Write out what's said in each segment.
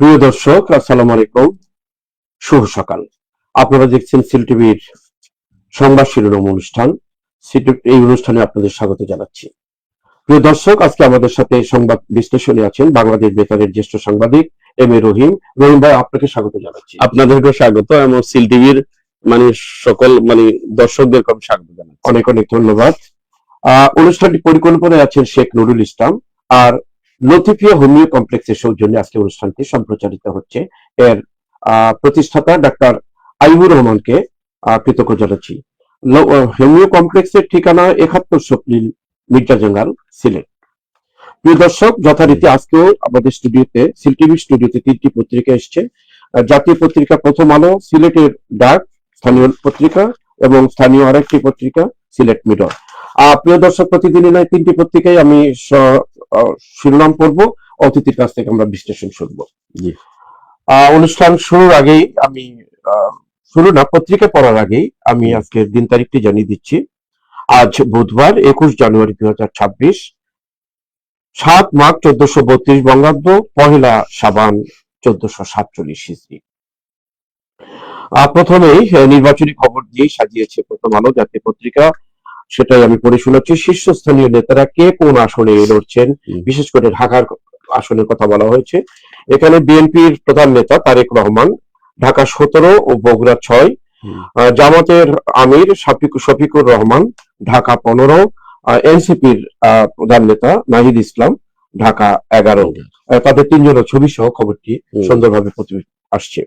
প্রিয় দর্শক, আসসালামু আলাইকুম। শুভ সকাল। আপনারা দেখছেন সিল টিভির সংবাদ শিরোনাম অনুষ্ঠান। এই অনুষ্ঠানে আপনাদের স্বাগত জানাচ্ছি। প্রিয় দর্শক, আজকে আমাদের সাথে সংবাদ বিশ্লেষণে আছেন বাংলাদেশ বেতারের জ্যেষ্ঠ সাংবাদিক এম এ রহিম। রহিম ভাই, আপনাকে স্বাগত জানাচ্ছি। আপনাদেরকে স্বাগত এবং সিল টিভির সকল দর্শকদেরকে স্বাগত জানাচ্ছি। অনেক অনেক ধন্যবাদ। অনুষ্ঠানটি পরিকল্পনায় আছেন শেখ নুরুল ইসলাম আর লতিফিয়া হোমিও কমপ্লেক্সের সৌজন্যে আজকে অনুষ্ঠানটি সম্প্রচারিত হচ্ছে। এর প্রতিষ্ঠাতা ডাক্তার আইবুর রহমানকে কৃতজ্ঞ জানাচ্ছি। হোমিও কমপ্লেক্সের ঠিকানা ৭১ সপ্রিল মির্জা জঙ্গাল, সিলেট। প্রিয় দর্শক, যথারীতি আজকেও আমাদের স্টুডিওতে, সিল টিভি স্টুডিওতে 3টি পত্রিকা এসছে। জাতীয় পত্রিকা প্রথম আলো, সিলেটের ডাক স্থানীয় পত্রিকা এবং স্থানীয় আরেকটি পত্রিকা সিলেট মিরর। প্রিয় দর্শক, প্রতিদিনই নয় 3টি পত্রিকায় আমি শিরোনাম পড়ব, অতিথির কাছ থেকে আমরা বিশ্লেষণ শুনবো। অনুষ্ঠান শুরুর আগেই আমি পত্রিকা পড়ার আগেই আমি আজকের দিন তারিখটি জানিয়ে দিচ্ছি। আজ বুধবার 21 জানুয়ারি 2026, 7 মাঘ 1432 বঙ্গাব্দ, 1 শাবান 1447 হিজরি। প্রথমেই নির্বাচনী খবর দিয়ে সাজিয়েছে প্রথম আলো জাতীয় পত্রিকা, সেটাই আমি পড়ে শোনাচ্ছি। শীর্ষস্থানীয় নেতারা কে কোন আসনে লড়ছেন, বিশেষ করে ঢাকার আসনের কথা বলা হয়েছে। এখানে বিএনপির প্রধান নেতা তারেক রহমান ঢাকা 17 ও বগুড়া 6, জামাতের আমির শফিকুর রহমান ঢাকা 15, এনসিপির প্রধান নেতা নাহিদ ইসলাম ঢাকা 11। তাদের 3 জনের ছবি সহ খবরটি সুন্দরভাবে আসছে।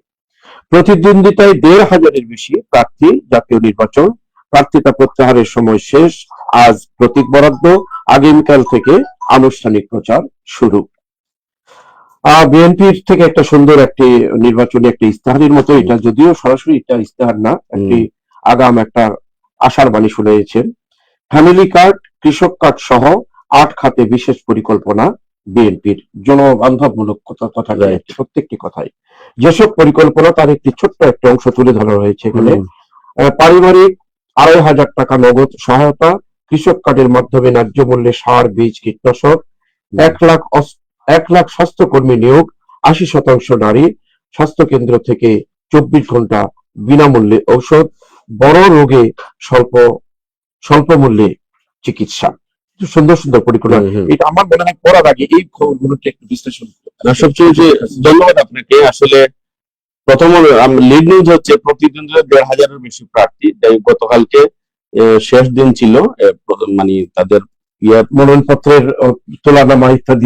প্রতিদ্বন্দ্বিতায় 1,500-এর বেশি প্রার্থী, জাতীয় নির্বাচন, প্রার্থিতা প্রত্যাহারের সময় শেষ, আজ প্রতীক বরাদ্দ, আগামীকাল থেকে আনুষ্ঠানিক প্রচার শুরু। বিএনপির থেকে একটা সুন্দর একটি নির্বাচনী একটি ইস্তাহারের মতো, এটা যদিও সরাসরি এটা ইস্তাহার না, একটি আগাম একটা আশার বাণী শুনিয়েছেন। ফ্যামিলি কার্ড, কৃষক কার্ড সহ 8 খাতে বিশেষ পরিকল্পনা বিএনপির, জনবান্ধবমূলক কথা প্রত্যেকটি কথাই। যেসব পরিকল্পনা তার একটি ছোট্ট একটা অংশ তুলে ধরা হয়েছে এখানে। পারিবারিক 2,500 টাকা নগদ সহায়তা, কৃষক কার্ডের মাধ্যমে ন্যায্য মূল্যে সার, বীজ, কীটনাশক, 1 লাখ স্বাস্থ্যকর্মী নিয়োগ, 80% নারী, স্বাস্থ্য কেন্দ্র থেকে 24 ঘন্টা বিনামূল্যে ঔষধ, বড় রোগে স্বল্প মূল্যে চিকিৎসা। সুন্দর সুন্দর পরিকল্পনা। এটা আমার মনে হয় পড়ার আগে এই খবরগুলোকে একটু বিশ্লেষণ সবচেয়ে ধন্যবাদ আপনাকে। আসলে প্রথম লিড নিউজ হচ্ছে প্রতিদ্বন্দ্বিতা 1,500-এর বেশি প্রার্থী। গতকালকে শেষ দিন ছিল, তাদের মনোনয়নপত্রের তোলানামা ইত্যাদি।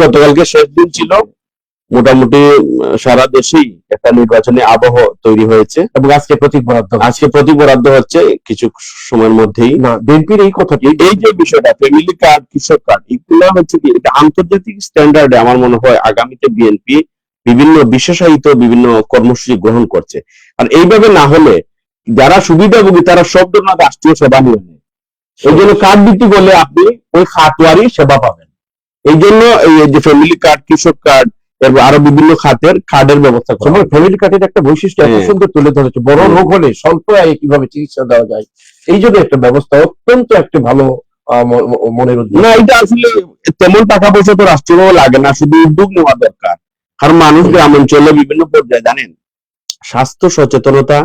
গতকালকে শেষ দিন ছিল। মোটামুটি সারা দেশেই একটা নির্বাচনী আবহ তৈরি হয়েছে এবং আজকে প্রতীক বরাদ্দ হচ্ছে কিছু সময়ের মধ্যেই। না, বিএনপির এই কথাটি, এই যে বিষয়টা ফ্যামিলি কার্ড, কৃষক কার্ড, এগুলো হচ্ছে কি এটা আন্তর্জাতিক স্ট্যান্ডার্ডে আমার মনে হয় আগামীতে বিএনপি বিভিন্ন বিশেষায়িত বিভিন্ন কর্মসূচি গ্রহণ করছে। আর এইভাবে না হলে যারা সুবিধাভোগী তারা সব ধরনের রাষ্ট্রীয় সেবা নিয়ে নেয়। এই জন্য কার্ড ভিত্তিক হলে আপনি ওই খাতওয়ারি সেবা পাবেন। এই জন্য এই যে ফ্যামিলি কার্ড, কৃষক কার্ড, এরপর আরো বিভিন্ন খাতের কার্ডের ব্যবস্থা করা। ফ্যামিলি কার্ডের একটা বৈশিষ্ট্য এত সুন্দর তুলে ধরেছে, বড় রোগ হলে স্বল্প আয়ে কিভাবে চিকিৎসা দেওয়া যায়, এই জন্য একটা ব্যবস্থা অত্যন্ত একটা ভালো মনের উদ্যোগ। না, এটা আসলে তেমন টাকা পয়সা তো রাষ্ট্রীয় লাগে না, শুধু উদ্যোগ নেওয়া দরকার। কারণ মানুষ গ্রামাঞ্চলে বিভিন্ন পর্যায়ে জানেন স্বাস্থ্য সচেতনতা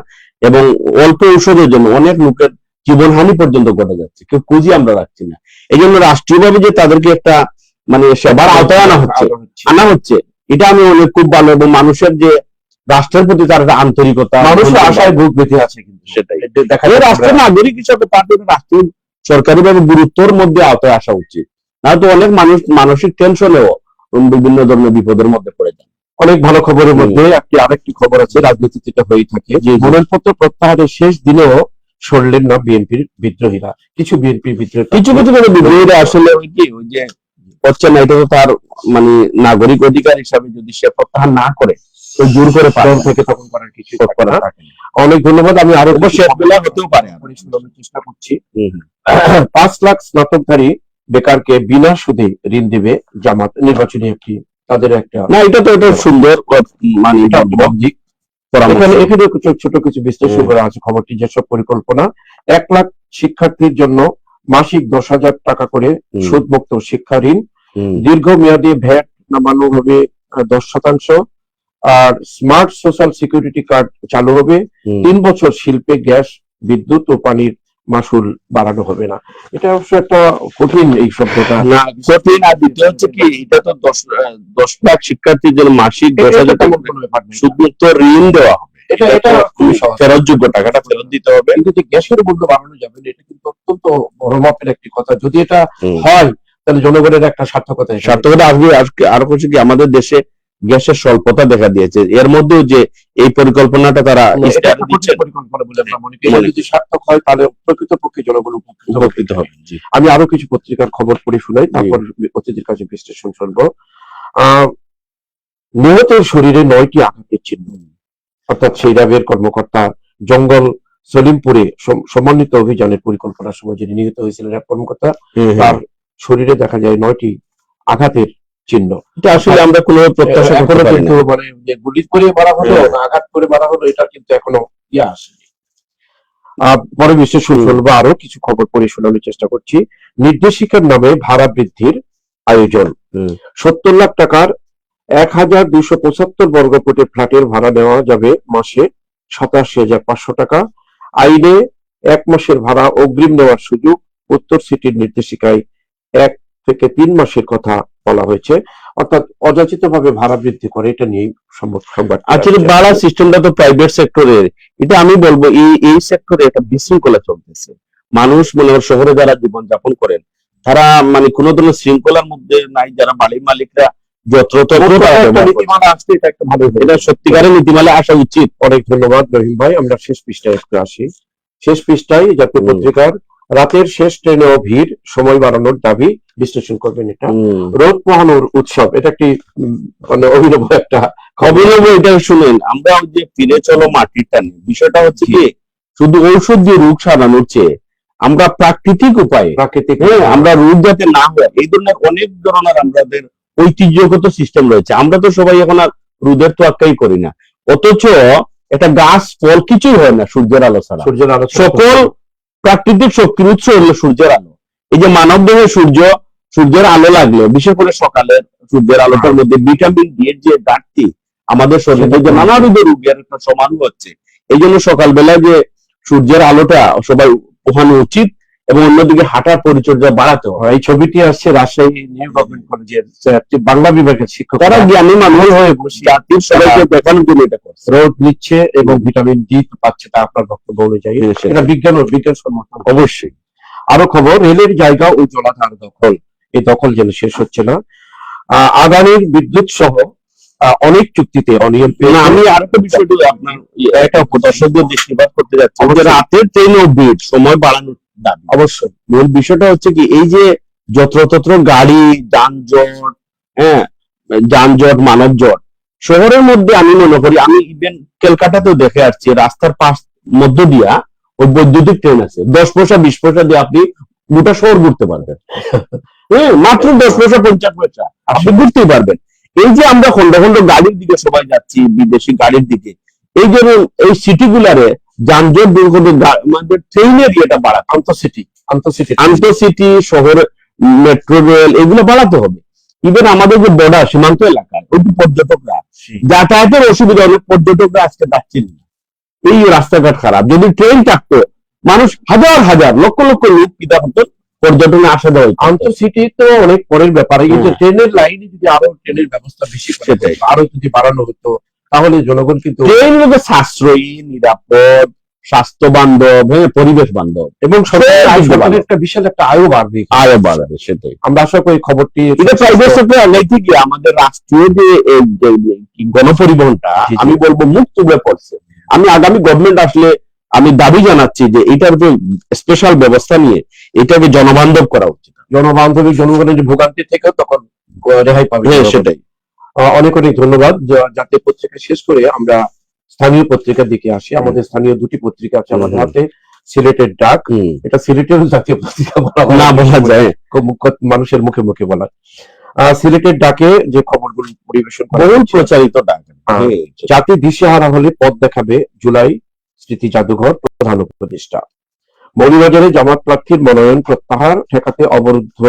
এবং অল্প ঔষধের জন্য অনেক লোকের জীবনহানি পর্যন্ত ঘটে যাচ্ছে, কেউ খুঁজি আমরা রাখছি না। এই জন্য রাষ্ট্রীয়ভাবে যে তাদেরকে একটা সেবার আওতায় আনা হচ্ছে, এটা আমি অনেক খুব ভালো। এবং মানুষের যে রাষ্ট্রের প্রতি তার একটা আন্তরিকতা, মানুষের আশায় বুক বেঁধে আছে, কিন্তু সেটাই রাষ্ট্রের নাগরিক হিসাবে তাদের রাষ্ট্রীয় সরকারিভাবে গুরুত্বর মধ্যে আওতায় আসা উচিত। না তো অনেক মানুষ মানসিক টেনশনেও বিভিন্ন ধরনের বিপদের মধ্যে পড়ে যায়। অনেক ভালো খবরের মধ্যে আরেকটি খবর আছে, রাজনীতি যেটা হয়ে থাকে, মনোনয়নপত্র প্রত্যাহারের শেষ দিনেও সরলেন না বিএনপির বিদ্রোহীরা। কিছু বিএনপির বিদ্রোহীরা আসলে ওই যে হচ্ছে না, এটা তো তার নাগরিক অধিকার হিসাবে যদি সে প্রত্যাহার না করে জোর করে পালন থেকে তখন করার কিছু করা থাকে। অনেক ধন্যবাদ। আমি আরো হতেও পারে চেষ্টা করছি। 5 লাখ স্নাতকধারী বেকারকে বিনা সুদে ঋণ দিবে জামাত, নির্বাচনী একটি তাদের একটা। না, এটা তো এটা সুন্দর এখানে ছোট কিছু বিশ্লেষণ করা আছে খবরটি। যেসব পরিকল্পনা, 1 লাখ শিক্ষার্থীর জন্য মাসিক 10,000 টাকা করে সুদমুক্ত শিক্ষা ঋণ, দীর্ঘমেয়াদী ভ্যাট নামানো হবে 10%, আর স্মার্ট সোশ্যাল সিকিউরিটি কার্ড চালু হবে। 3 বছর শিল্পে গ্যাস, বিদ্যুৎ ও পানির মাসুল বাড়ানো হবে না। এটা অবশ্য একটা কঠিন এই শব্দটা। না কঠিন। আর দ্বিতীয় হচ্ছে কি, এটা তো 10 লাখ শিক্ষার্থীর জন্য মাসিক 10,000 টাকা কোনো ব্যাপার নেই। শুধুমাত্র ঋণ দেওয়া হবে। এটা এটা খুবই সহজ। ফেরতযোগ্য টাকাটা ফেরত দিতে হবে। কিন্তু যে গ্যাসের মূল্য বাড়ানো যাবে না, এটা কিন্তু অত্যন্ত বড় মাপের একটি কথা। যদি এটা হয় তাহলে জনগণের একটা সার্থকতা এসে যাবে। সার্থকতা আসবে। আরো কিছু কি, আমাদের দেশে গ্যাসের স্বল্পতা দেখা দিয়েছে, এর মধ্যেও যে এই পরিকল্পনাটা তারা এটা ইস্টার একটা দিচ্ছে, কঠিন পরিকল্পনা বলে আমরা মনে করি। এটা যদি সার্থক হয় তাহলে প্রকৃতপক্ষে জনগণ উপকৃত হবে। উপকৃত হবে। জি। আমি আরো কিছু পত্রিকার খবর পড়ে শুনাই, তারপর অতিথির কাছে বিশ্লেষণ শুনবো। নিহতের শরীরে 9টি আঘাতের চিহ্ন, অর্থাৎ সেই র্যাবের কর্মকর্তা জঙ্গল সলিমপুরে সমন্বিত অভিযানের পরিকল্পনার সময় যিনি নিহত হয়েছিলেন র্যাব কর্মকর্তা, তার শরীরে দেখা যায় 9টি আঘাতের চিহ্ন। এটা আসলে আমরা কোনো প্রত্যাশা করতে এখনো পারি কিন্তু না। মানে যে গুলি করে মারা হলো না আঘাত করে মারা হলো, এটা কিন্তু এখনো আসেনি। পরে বিশ্লেষণ শুনবো। আরো কিছু খবর পড়ে শোনানোর চেষ্টা করছি। নির্দেশিকার নামে ভাড়া বৃদ্ধির আয়োজন। 70 লাখ টাকার 1275 বর্গফুটের ফ্ল্যাটের ভাড়া নেওয়া যাবে মাসে 87,500 টাকা। আইনে 1 মাসের ভাড়া অগ্রিম নেওয়ার সুযোগ। উত্তর সিটির নির্দেশিকায় 1 থেকে 3 মাসের কথা বলা হয়েছে। অর্থাৎ অযাচিত ভাবে ভাড়া বৃদ্ধি করে, এটা নিয়ে সংবাদ। আসলে ভাড়া সিস্টেমটা তো প্রাইভেট সেক্টরের। এটা আমি বলবো এই সেক্টরে একটা বিশৃঙ্খলা চলতেছে। মানুষ মনে হয় শহরে যারা জীবনযাপন করেন তারা মানে কোনো ধরনের শৃঙ্খলার মধ্যে নাই। যারা বাড়ির মালিকরা যত্রতত্র নীতিমালা আসছে, এটা একটা ভালো। এটা সত্যিকারের নীতিমালা আসা উচিত। অনেক ধন্যবাদ রহিম ভাই। আমরা শেষ পৃষ্ঠায় একটু আসি। শেষ পৃষ্ঠায় জাতীয় পত্রিকার রাতের শেষ ট্রেনেও ভিড়, সময় বাড়ানোর দাবি। বিশ্লেষণ করবেন এটা। রোদ পোহানোর উৎসব, এটা একটি মানে অভিনব একটা অভিনব। এটা শুনেন, আমরা ওই যে ফিরে চলো মাটির টানে, বিষয়টা হচ্ছে কি শুধু ঔষধ দিয়ে রোগ সারানোর চেয়ে আমরা প্রাকৃতিক উপায়ে আমরা রোগ যাতে না হয় এই ধরনের অনেক ধরনের আমাদের ঐতিহ্যগত সিস্টেম রয়েছে। আমরা তো সবাই এখন আর রোদের তো আটকাই করি না, অথচ একটা গাছ ফল কিছুই হয় না সূর্যের আলো ছাড়া। সূর্যের আলো সকল প্রাকৃতিক শক্তির উৎস হলো সূর্যের আলো। এই যে মানব দেহে সূর্যের আলো লাগলে, বিশেষ করে সকালের সূর্যের আলোটার মধ্যে ভিটামিন ডি এর যে ঘাটতি আমাদের শরীরে যে নানা রোগের একটা সমারোহ হচ্ছে, এই জন্য সকালবেলায় যে সূর্যের আলোটা সবাই পোহানো উচিত এবং অন্যদিকে হাঁটার পরিচর্যা বাড়াতে হবে। এই ছবিটি আসছে রাজশাহী নিউ গভর্নমেন্ট কলেজের বাংলা বিভাগের শিক্ষক। তারা জ্ঞানী মানুষ হয়ে জাতির সবাইকে দেখানোর জন্য এটা করছে। রোদ নিচ্ছে এবং ভিটামিন ডি পাচ্ছে, তা আপনার বক্তব্য অনুযায়ী এটা বিজ্ঞানসম্মত অবশ্যই। আরো খবর, রেলের জায়গা ও জলাধার দখল, এই দখল যেন শেষ হচ্ছে না। আদানির বিদ্যুৎ সহ অনেক চুক্তিতে অনিয়ম। আমি আরেকটা বিষয় আপনার একটা দর্শকদের দৃষ্টিপাত করতে যাচ্ছি, রাতের ট্রেনও ভিড়, সময় বাড়ানোর দাবি। অবশ্যই মূল বিষয়টা হচ্ছে কি, এই যে যত্রতত্র গাড়ি, যানজট, মানবজট শহরের মধ্যে, আমি মনে করি, আমি ইভেন ক্যালকাটাতেও দেখে আসছি, রাস্তার পাশ মধ্য দিয়া ওই বৈদ্যুতিক ট্রেন আছে, 10 পয়সা 20 পয়সা দিয়ে আপনি গোটা শহর ঘুরতে পারবেন। মাত্র 10 পয়সা 50 পয়সা আপনি ঘুরতেই পারবেন। এই যে আমরা খন্ড খন্ড গাড়ির দিকে সবাই যাচ্ছি, বিদেশি গাড়ির দিকে, এই জন্য এই সিটি গুলারে যানজট দূর করে আমাদের ট্রেনের ইয়েটা বাড়া, আন্তঃসিটি শহর, মেট্রো রেল, এগুলো বাড়াতে হবে। ইভেন আমাদের যে বর্ডার সীমান্ত এলাকায় ওই পর্যটকরা যাতায়াতের অসুবিধা, অনেক পর্যটকরা আজকে যাচ্ছেন না, এই রাস্তাঘাট খারাপ। যদি ট্রেন থাকতো, মানুষ হাজার হাজার লক্ষ লক্ষ লোক কিনা হতো পর্যটনে আসা দেওয়া। আন্তঃসিটি তো অনেক পরের ব্যাপার। এই যে ট্রেনের লাইনে যদি আরো ট্রেনের ব্যবস্থা বেশি করে আরো যদি বাড়ানো হতো, তাহলে জনগণ কিন্তু ট্রেন মধ্যে সাশ্রয়ী, নিরাপদ, স্বাস্থ্য বান্ধব, পরিবেশ বান্ধব এবং সরকারের একটা বিশাল একটা আয়ও বাড়বে। সেটাই আমরা আশা করি খবরটি। এটা প্রাইভেট সেক্টর আগে থেকে আমাদের রাষ্ট্রীয় যে গণপরিবহনটা আমি বলবো মুক্ত হয়ে পড়ছে। আমি আগামী গভর্নমেন্ট আসলে আমি দাবি জানাচ্ছি যে এটার যে স্পেশাল ব্যবস্থা নিয়ে এটাকে জনবান্ধব করা উচিত। জনবান্ধবী, জনগণের যে ভোগান্তি থেকেও তখন রেহাই পাবে। সেটাই। অনেক অনেক ধন্যবাদ। জাতীয় পত্রিকা শেষ করে আমরা স্থানীয় পত্রিকার দিকে আসি। আমাদের স্থানীয় দুটি পত্রিকা আছে আমাদের হাতে। সিলেটের ডাক, এটা সিলেটের জাতীয় পত্রিকা বলা যায়, মানুষের মুখে মুখে বলা। সিলেটের ডাকে যে খবরগুলো পরিবেশন করা প্রচারিত ডাক, জাতি দিশেহারা হলে পথ দেখাবে জুলাই স্মৃতি জাদুঘর প্রধান উপদেষ্টা। মৌলভীবাজারে জামাত প্রার্থীর মনোনয়ন প্রত্যাহার ঠেকাতে অবরুদ্ধ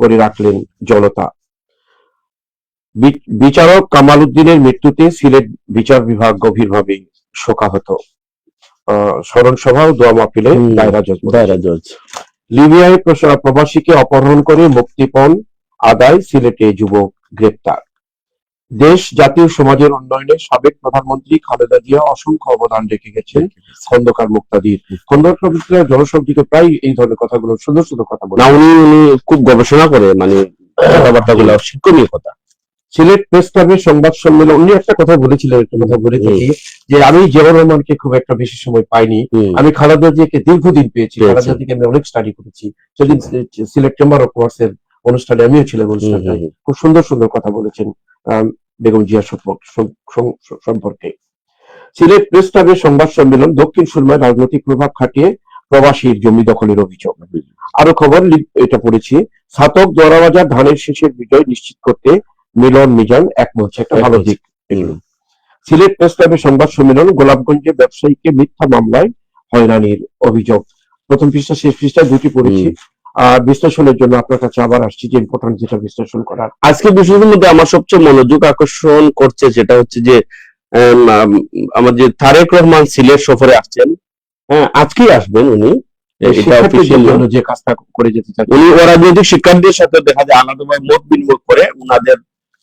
করে রাখলেন জনতা। বিচারক কামাল উদ্দিনের মৃত্যুতে সিলেট বিচার বিভাগ গভীরভাবে শোকাহত। স্মরণ সভা ও দোয়া মাহফিলে দায়রা জজ। লিবিয়ায় প্রবাসীকে অপহরণ করে মুক্তিপণ আদায়, সিলেটে যুবক গ্রেপ্তার। দেশ জাতীয় সমাজের উন্নয়নে সাবেক প্রধানমন্ত্রী খালেদা জিয়া অসংখ্য অবদান রেখে গেছেন। খন্দকার মুক্তাদির জনশক্তিকে প্রায় এই ধরনের কথাগুলো, সুন্দর সুন্দর কথা বলে। উনি খুব গবেষণা করে, মানে কথাবার্তাগুলো শিক্ষণীয় কথা। সিলেট প্রেস ক্লাবের সংবাদ সম্মেলন উনি একটা কথা বলেছিলেন, একটা কথা বলে থাকি যে আমি জিয়াউর রহমানকে খুব একটা বেশি সময় পাইনি, আমি খালেদা জিয়াকে দীর্ঘদিন পেয়েছি। খালেদা জিয়াকে আমি অনেক স্টাডি করেছি। সেদিন সিলেট চেম্বার অফ কমার্স এর অনুষ্ঠানে আমিও ছিলাম। অনুষ্ঠানে খুব সুন্দর সুন্দর কথা বলেছেন বেগম জিয়া সম্পর্কে। সিলেট প্রেস ক্লাবের সংবাদ সম্মেলন, দক্ষিণ সুরমায় রাজনৈতিক প্রভাব খাটিয়ে প্রবাসীর জমি দখলের অভিযোগ। আরো খবর এটা পড়েছি, ছাতক দরাবাজার ধানের শীষের বিজয় নিশ্চিত করতে মিলন মিজান এক বলছে, একটা ভালো দিক। সিলেট প্রেস ক্লাবের সংবাদ সম্মেলন, গোলাপগঞ্জে ব্যবসায়ীকে মিথ্যা মামলায় হয়রানির অভিযোগ। প্রথম পৃষ্ঠা শেষ পৃষ্ঠায় দুটি পড়েছি। আর বিশ্লেষণের জন্য আপনার কাছে আবার আসছি, যে ইম্পর্টেন্ট যেটা বিশ্লেষণ করার। আজকে বিষয়গুলোর মধ্যে আমার সবচেয়ে মনোযোগ আকর্ষণ করছে সেটা হচ্ছে যে আমাদের তারেক রহমান সিলেট সফরে আসছেন। হ্যাঁ, আজকেই আসবেন উনি। যে কাজটা করে যেতে চান, উনি রাজনৈতিক শিক্ষার্থীদের সাথে দেখা যায় আলাদাভাবে মত বিনিময় করে উনাদের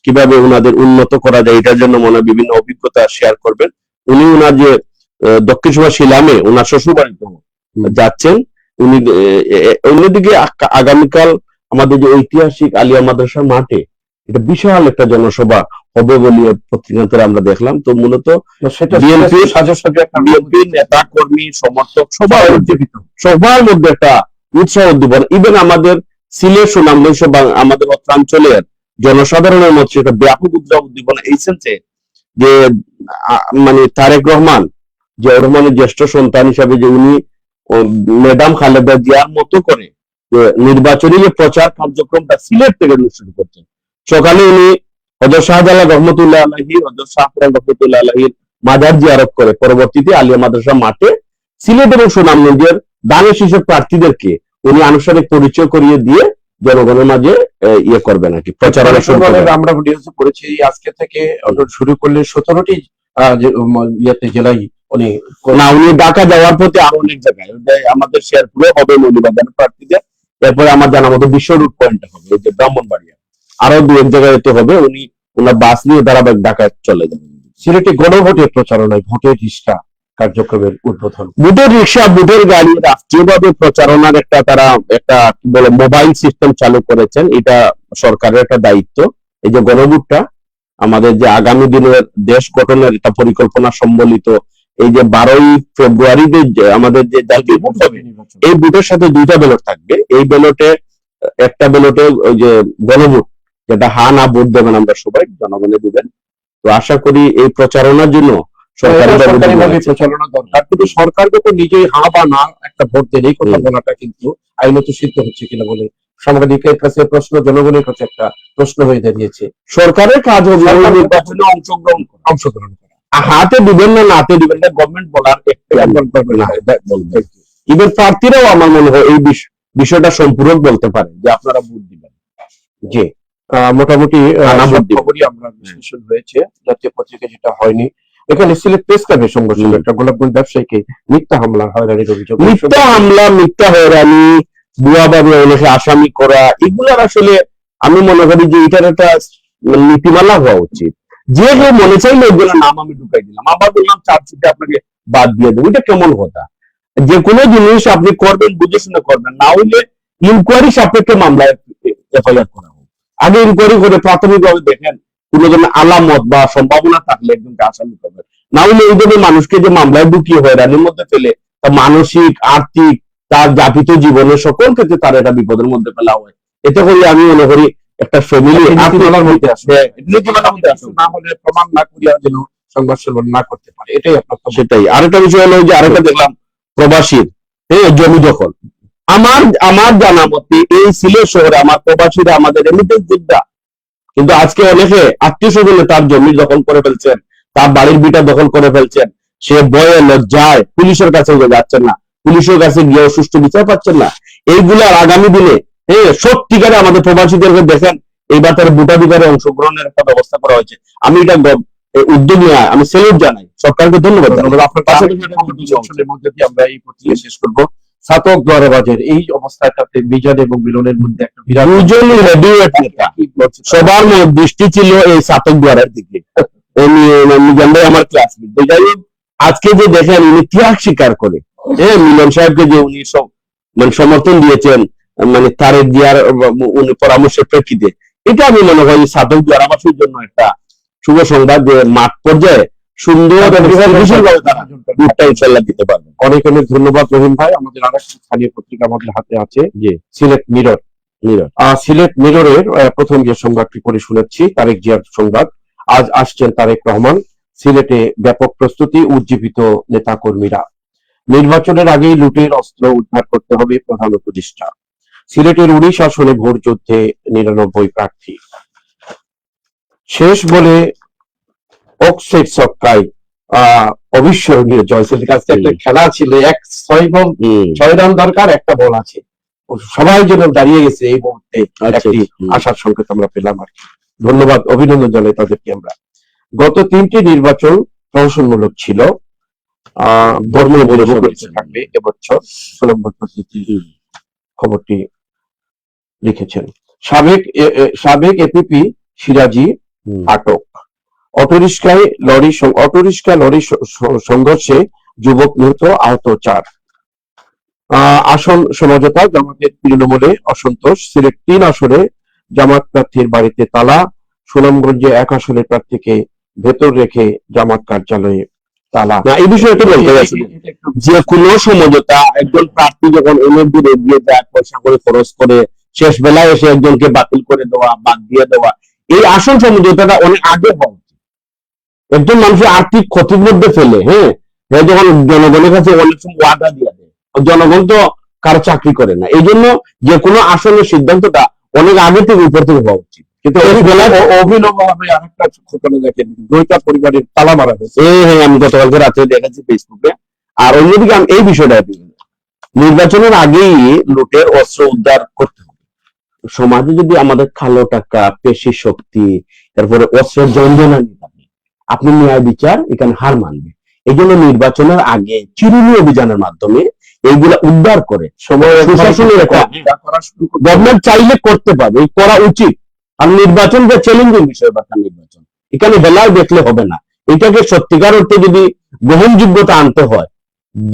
কিভাবে উনাদের উন্নত করা যায় এটার জন্য মনে বিভিন্ন অভিজ্ঞতা শেয়ার করবেন। উনি উনার যে দক্ষিণ সুরমা শিলামে উনার শ্বশুর বাড়িতে যাচ্ছেন উনি। অন্যদিকে আগামীকাল আমাদের যে ঐতিহাসিক আলিয়া মাদ্রাসার মাঠে এটা বিশাল একটা জনসভা হবে বলে পত্রিকান্তরে আমরা দেখলাম। তো মূলত বিএনপির নেতা কর্মী সমর্থক সবার মধ্যে একটা উৎসাহ উদ্দীপনা, ইভেন আমাদের সিলেট সুনামগঞ্জ বা আমাদের অঞ্চলের জনসাধারণের মধ্যে একটা ব্যাপক উৎসাহ উদ্দীপনা এই সেন্সে যে মানে তারেক রহমান, জিয়াউর রহমানের জ্যেষ্ঠ সন্তান হিসাবে যে উনি ম্যাডাম খালেদা জিয়ার মতো করে নির্বাচনী যে প্রচার কার্যক্রমটা সিলেট থেকে শুরু করছেন। সকালে উনি হযরত শাহজালাল রহমতুল্লাহ আলাইহি, হযরত শাহপুরান রহমতুল্লাহ আলাইহির মাজার জিয়ারত করে পরবর্তীতে আলিয়া মাদ্রাসা মাঠে সিলেট এবং সুনামগঞ্জের দানের শীর্ষক প্রার্থীদেরকে উনি আনুষ্ঠানিক পরিচয় করিয়ে দিয়ে জনগণের মাঝে ইয়ে করবেন আর কি, প্রচারণা শুরু করবেন। আমরা ভিডিওতে পড়েছি আজকে থেকে শুরু করলে 17টি জেলায় উনি ঢাকা যাওয়ার পথে আরো অনেক জায়গায় আমাদের শেরপুরে হবে মৌলভীবাজার প্রার্থীদের, এরপরে আমার জানা মতো বিশ্ব রুট পয়েন্ট হবে ওই যে ব্রাহ্মণবাড়িয়া, আরো দু এক জায়গায় হবে। উনি ওনার বাস নিয়ে ধারাবাহিক ঢাকায় চলে যাবেন। সিলেটে গণভোটের প্রচারণায় ভোটের রিক্সা কার্যক্রমের উদ্বোধন। ভোটের রিক্সা, ভোটের গাড়ি রাষ্ট্রীয়ভাবে প্রচারণার একটা তারা একটা কি বলে মোবাইল সিস্টেম চালু করেছেন। এটা সরকারের একটা দায়িত্ব। এই যে গণভোটটা আমাদের যে আগামী দিনের দেশ গঠনের একটা পরিকল্পনা সম্বলিত, এই যে 12ই ফেব্রুয়ারিতে আমাদের যে জাতীয় ভোট হবে, এই ভোটের সাথে দুইটা ব্যালট থাকবে। এই ব্যালটে একটা ব্যালটে ওই যে গণভোট, যেটা হা না ভোট দেবেন আমরা সবাই, জনগণে দিবেন। তো আশা করি এই প্রচারণার জন্য সরকারিভাবে প্রচারণা দরকার, কিন্তু সরকারকে তো নিজেই হা বা না একটা ভোট দেন এই কথা বলাটা কিন্তু আইনত সিদ্ধ হচ্ছে কিনা বলে সাংবাদিকের কাছে প্রশ্ন, জনগণের কাছে একটা প্রশ্ন হয়ে দাঁড়িয়েছে। সরকারের কাজ হবে নির্বাচনে অংশগ্রহণ করা, হাতে দিবেন না নাতে দিবেন না গভর্নমেন্ট বলার ইভেন প্রার্থীরাও আমার মনে হয় এই বিষয়টা সম্পূর্ণ বলতে পারে যে আপনারা ভোট দিবেন। যে মোটামুটি খবরই আমরা বিশ্লেষণ হয়েছে, জাতীয় পত্রিকা যেটা হয়নি। এখানে সিলেট প্রেস ক্লাবের সংঘর্ষ, একটা গোলাপগঞ্জ ব্যবসায়ীকে মিথ্যা হামলা হয়রানির অভিযোগ। মিথ্যা হামলা, মিথ্যা হয়রানি, ভুয়াভাবে অনেকে আসামি করা, এগুলার আসলে আমি মনে করি যে এটার একটা নীতিমালা হওয়া উচিত। যে কেউ মনে চাইলে এগুলোর নাম আমি ঢুকাই দিলাম, আবার বললাম চার্জশিটে আপনাকে বাদ দিয়ে দেবো, এটা কেমন কথা? যে কোনো জিনিস আপনি করবেন বুঝে শুনে করবেন, না হইলে ইনকোয়ারি সাপেক্ষে মামলায় এফআইআর করা হোক। আগে ইনকোয়ারি করে প্রাথমিকভাবে দেখেন কোন ধরনের আলামত বা সম্ভাবনা থাকলে একজনকে আসামি করবেন, না হলে এই ধরনের মানুষকে যে মামলায় ঢুকিয়ে হয়রানির মধ্যে ফেলে তা মানসিক, আর্থিক, তার যাপিত জীবনের সকল ক্ষেত্রে তার এটা বিপদের মধ্যে ফেলা হয়। এতে করে আমি মনে করি একটা ফ্যামিলি নীতিমালার মধ্যে আসবে, না হলে প্রমাণ না করিয়া যেন সংবাদ সম্মেলন না করতে পারে, এটাই আপনার। সেটাই। আরেকটা বিষয় হলো যে আরেকটা দেখলাম প্রবাসীর জমি দখল। আমার জানা মতে এই সিলেট শহরে আমার প্রবাসীরা আমাদের এমনিতে যোদ্ধা, কিন্তু আজকে অনেকে আত্মীয় স্বজনে তার জমি দখল করে ফেলছেন, তার বাড়ির বিটা দখল করে ফেলছেন। সে ভয়ে লজ্জায় পুলিশের কাছে যাচ্ছেন না, পুলিশের কাছে গিয়ে সুষ্ঠু বিচার পাচ্ছেন না। এইগুলার আগামী দিনে সত্যিকারে আমাদের প্রবাসীদেরকে দেখেন এইবার তার ভোটাধিকারে অংশগ্রহণের একটা ব্যবস্থা করা হয়েছে। আমি এটা উদ্যোগ নিয়ে আমি সেলুট জানাই, সরকারকে ধন্যবাদ জানাই। আপনার পাশাপাশি মধ্যে দিয়ে আমরা এই পত্রিকা শেষ করবো। ছাতক দরবাজের এই অবস্থাটাতে বিজন এবং মিলনের মধ্যে একটা বিরাট দুজনই হেভিওয়েট নেতা, সবার দৃষ্টি ছিল এই ছাতক দ্বারের দিকে। মিজান ভাই আমার ক্লাসমেট, যাই হোক আজকে যে দেখেন উনি ত্যাগ স্বীকার করে মিলন সাহেবকে যে উনি সব মানে সমর্থন দিয়েছেন, মানে তারেক জিয়ার উনি পরামর্শের প্রেক্ষিতে, এটা আমি মনে করি ছাতক দ্বারাবাসীর জন্য একটা শুভ সংবাদ যে মাঠ পর্যায়ে সুন্দর ভোটটা ইনশাল্লাহ দিতে পারবেন। অনেক অনেক ধন্যবাদ রহিম ভাই। আমাদের আরেকটি স্থানীয় পত্রিকা আমাদের হাতে আছে, যে সিলেট মিরর। সিলেট মিররের প্রথম যে সংবাদটি করে শুনেছি তারেক জিয়ার সংবাদ। আজ আসছেন তারেক রহমান, সিলেটে ব্যাপক প্রস্তুতি, উজ্জীবিত নেতা কর্মীরা। নির্বাচনের আগেই লুটের অস্ত্র উদ্ধার করতে হবে প্রধান উপদেষ্টা। সিলেটের 19 আসনে ভোট যুদ্ধে 99 প্রার্থী। শেষ বলে অক্সেট ছক্কায় অবিস্মরণীয় জয়সের কাছে একটা খেলা ছিল, 6 বল 6 রান দরকার, একটা বল আছে, সবাই যেন দাঁড়িয়ে গেছে। এই মুহূর্তে একটি আশার সংকেত আমরা পেলাম আর কি। ধন্যবাদ, অভিনন্দন জানাই তাদেরকে আমরা। গত 3টি নির্বাচন প্রহসনমূলক ছিল, ধর্মীয় থাকবে এবছর খবরটি লিখেছেন। সাবেক এপিপি সিরাজি আটক। অটোরিক্সা লরি সংঘর্ষে যুবক নিহত, আহত 4। আসন সমঝোতা, জামাতের তৃণমূলে অসন্তোষ। সিলেট 3 আসনে জামাত প্রার্থীর বাড়িতে তালা। সুনামগঞ্জে 1 আসনের প্রার্থীকে ভেতর রেখে জামাত কার্যালয়ে তালা। এই বিষয়টা বলতে গেছে যে কোনো সমঝোতা, একজন প্রার্থী যখন অনেক দূর এগিয়ে যায়, পয়সা করে খরচ করে, শেষ বেলায় এসে একজনকে বাতিল করে দেওয়া, বাদ দিয়ে দেওয়া, এই আসন সমঝোতাটা অনেক আগে হওয়া উচিত। একজন মানুষের আর্থিক ক্ষতির মধ্যে ফেলে, যখন জনগণের কাছে অনেক সময় ওয়াদা দিয়ে দেয়, জনগণ তো কারো চাকরি করে না। এই জন্য যে কোনো আসনের সিদ্ধান্তটা অনেক আগে থেকে উপর থেকে হওয়া উচিত। কিন্তু অভিনবভাবে আরেকটা ঘটনা দেখেন, 2টা পরিবারের তালা মারা হয়েছে। আমি গতকালকে রাত্রে দেখেছি ফেসবুকে। আর অন্যদিকে আমি এই বিষয়টা, নির্বাচনের আগেই লুটের অস্ত্র উদ্ধার করতে হবে। সমাজে যদি আমাদের কালো টাকা, পেশি শক্তি, তারপরে অস্ত্রের যন্ত্রণা নিয়ে থাকে, আপনি ন্যায় বিচার এখানে হার মানবে। এই জন্য নির্বাচনের আগে চিরুনি অভিযানের মাধ্যমে এইগুলা উদ্ধার করে গভর্নমেন্ট চাইলে করতে পারবে, করা উচিত। আর নির্বাচন যে চ্যালেঞ্জিং বিষয়, বার্তা নির্বাচন এখানে বেলায় দেখলে হবে না। এটাকে সত্যিকার অর্থে যদি গ্রহণযোগ্যতা আনতে হয়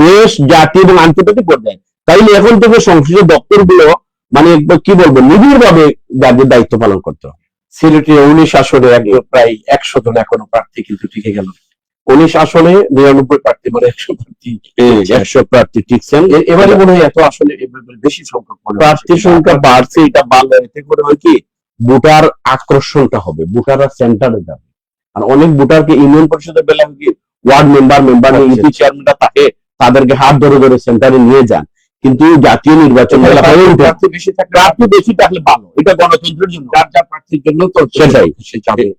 দেশ, জাতি এবং আন্তর্জাতিক পর্যায়ে, তাইলে এখন থেকে সংশ্লিষ্ট দপ্তরগুলো মানে কি বলবো, নিবিড় ভাবে যাদের দায়িত্ব পালন করতে হবে। সিলেটে 19 আসনে প্রায় 100 জন এখনো প্রার্থী কিন্তু টিকে গেল। 19 আসনে 99 প্রার্থী, মানে 100 প্রার্থী টিকছেন। এবারে মনে হয় এত আসলে বেশি সংখ্যক প্রার্থীর সংখ্যা বাড়ছে, এটা ভালো। এতে করে হয় কি, ভোটার আকর্ষণটা হবে, ভোটাররা সেন্টারে যাবে। আর অনেক ভোটারকে ইউনিয়ন পরিষদের বেলা কি ওয়ার্ড মেম্বার ইউপি চেয়ারম্যানরা থাকে, তাদেরকে হাত ধরে ধরে সেন্টারে নিয়ে যান। কিন্তু জাতীয় নির্বাচন প্রার্থী বেশি থাকলে ভালো, এটা গণতন্ত্রের জন্য, যার প্রার্থীর জন্য তো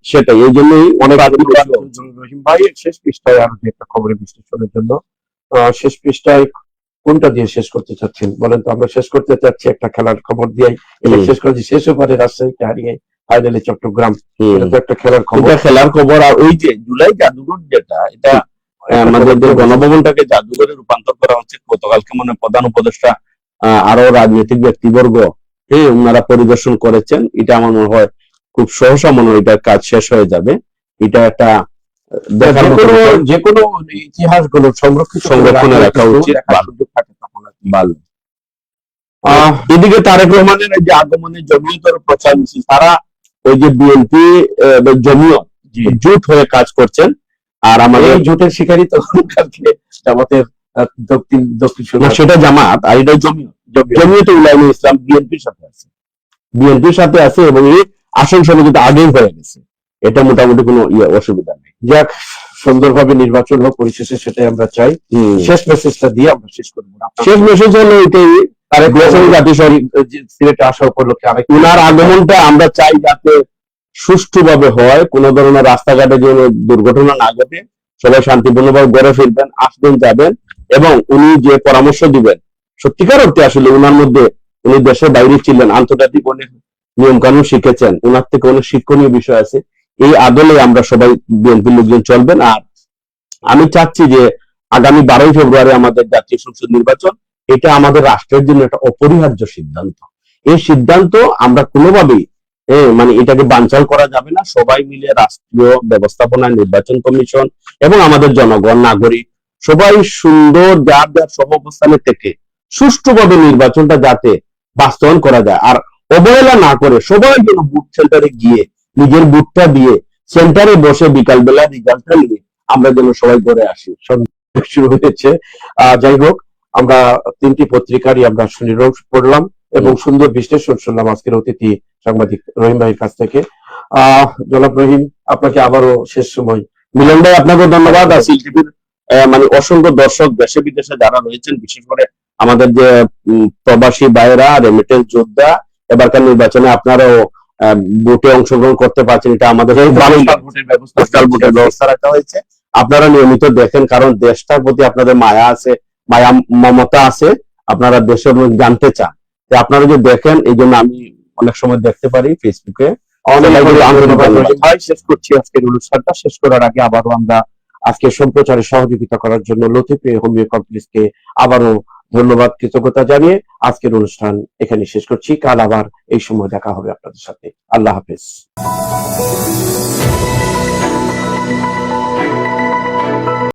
সেটাই। এই জন্যই অনেক রহিম ভাই শেষ পৃষ্ঠায় আরো একটা খবরের বিশ্লেষণের জন্য, শেষ পৃষ্ঠায় কোনটা দিয়ে শেষ করতে চাচ্ছেন বলেন তো? আমরা শেষ করতে চাচ্ছি একটা খেলার খবর দিয়ে, এটা শেষ করেছি। শেষ ওভারে রাজশাহীকে হারিয়ে ফাইনালে চট্টগ্রাম, এটা তো একটা খেলার খবর। আর ওই যে জুলাই জাদুঘর, যেটা এটা আমাদের গণভবনটাকে জাদুঘরে রূপান্তর করা হচ্ছে। গতকালকে মানে প্রধান উপদেষ্টা আরো রাজনৈতিক ব্যক্তিবর্গ ওনারা পরিদর্শন করেছেন। এটা আমার মনে হয় খুব সহসা মনে হয় এটার কাজ শেষ হয়ে যাবে। এটা একটা যে কোনো ইতিহাসগুলো সংরক্ষণে রাখা উচিত। ভালো। এদিকে তারেক রহমানের যে আগমনে জমিয়তের প্রচার মিছিল, তারা ওই যে বিএনপি জমিয়ত জোট হয়ে কাজ করছেন। আর আমাদের জোটের শিকারী তো জামাতের দক্ষিণ সেটা জামাত, আর এটা জমিয়তে উলামায়ে ইসলাম বিএনপির সাথে আছে এবং এই আসন সমঝোতা আগেই হয়ে গেছে। এটা মোটামুটি কোনো অসুবিধা নেই। যাক, সুন্দরভাবে নির্বাচন হোক, পরিশেষে সেটাই আমরা চাই। শেষ মেসেজটা দিয়ে আমরা শেষ করবো। শেষ মেসেজ হলো এটাই, সিলেটে আসা উপলক্ষে উনার আগমনটা আমরা চাই যাতে সুষ্ঠুভাবে হয়, কোন ধরনের রাস্তাঘাটে যেন দুর্ঘটনা না ঘটে, সবাই শান্তিপূর্ণভাবে ঘরে ফিরবেন, আসবেন, যাবেন। এবং উনি যে পরামর্শ দিবেন, সত্যিকার অর্থে আসলে উনার মধ্যে, উনি দেশের বাইরে ছিলেন, আন্তর্জাতিক অনেক নিয়ম কানুন শিখেছেন, ওনার থেকে অনেক শিক্ষণীয় বিষয় আছে। এই আদলে আমরা সবাই বিএনপির লোকজন চলবেন। আর আমি চাচ্ছি যে আগামী 12ই ফেব্রুয়ারি আমাদের জাতীয় সংসদ নির্বাচন, এটা আমাদের রাষ্ট্রের জন্য একটা অপরিহার্য সিদ্ধান্ত। এই সিদ্ধান্ত আমরা কোনোভাবেই মানে এটাকে বানচাল করা যাবে না। সবাই মিলে রাষ্ট্রীয় ব্যবস্থাপনা, নির্বাচন কমিশন এবং আমাদের জনগণ, নাগরিক সবাই সুন্দর যার যার সহাবস্থানে থেকে সুষ্ঠুভাবে নির্বাচনটা যাতে বাস্তবায়ন করা যায়। আর অবহেলা না করে সবাই যেন বুথ সেন্টারে গিয়ে নিজের বুথটা দিয়ে সেন্টারে বসে বিকালবেলা রেজাল্টটা নিয়ে আমরা যেন সবাই করে আসি। শুরু হয়েছে। যাই হোক, আমরা 3টি পত্রিকারই আমরা নিরব পড়লাম এবং সুন্দর বিশ্লেষণ শুনলাম আজকের অতিথি সাংবাদিক রহিম ভাইয়ের কাছ থেকে। জনাব রহিম, আপনাকে আবারও শেষ সময়। মিলন ভাই, আপনাকে ধন্যবাদ। আর টিভির মানে অসংখ্য দর্শক দেশে বিদেশে যারা রয়েছেন, বিশেষ করে আমাদের যে প্রবাসী ভাইয়েরা, রেমিটেন্স যোদ্ধা, এবারকার নির্বাচনে আপনারাও ভোটে অংশগ্রহণ করতে পারছেন, এটা আমাদের পোস্টাল ভোটের ব্যবস্থা রাখা হয়েছে। আপনারা নিয়মিত দেখেন, কারণ দেশটার প্রতি আপনাদের মায়া আছে, মায়া মমতা আছে, আপনারা দেশের জানতে চান। আপনারা যে দেখেন, এই জন্য আমি অনেক সময় দেখতে পারি ফেসবুকে। শেষ করছি আজকের অনুষ্ঠানটা। শেষ করার আগে আবারও আমরা আজকে সম্প্রচারে সহযোগিতা করার জন্য লতিফে হোমিও কমপ্লেক্সকে আবারও ধন্যবাদ, কৃতজ্ঞতা জানিয়ে আজকের অনুষ্ঠান এখানে শেষ করছি। কাল আবার এই সময় দেখা হবে আপনাদের সাথে। আল্লাহ হাফেজ।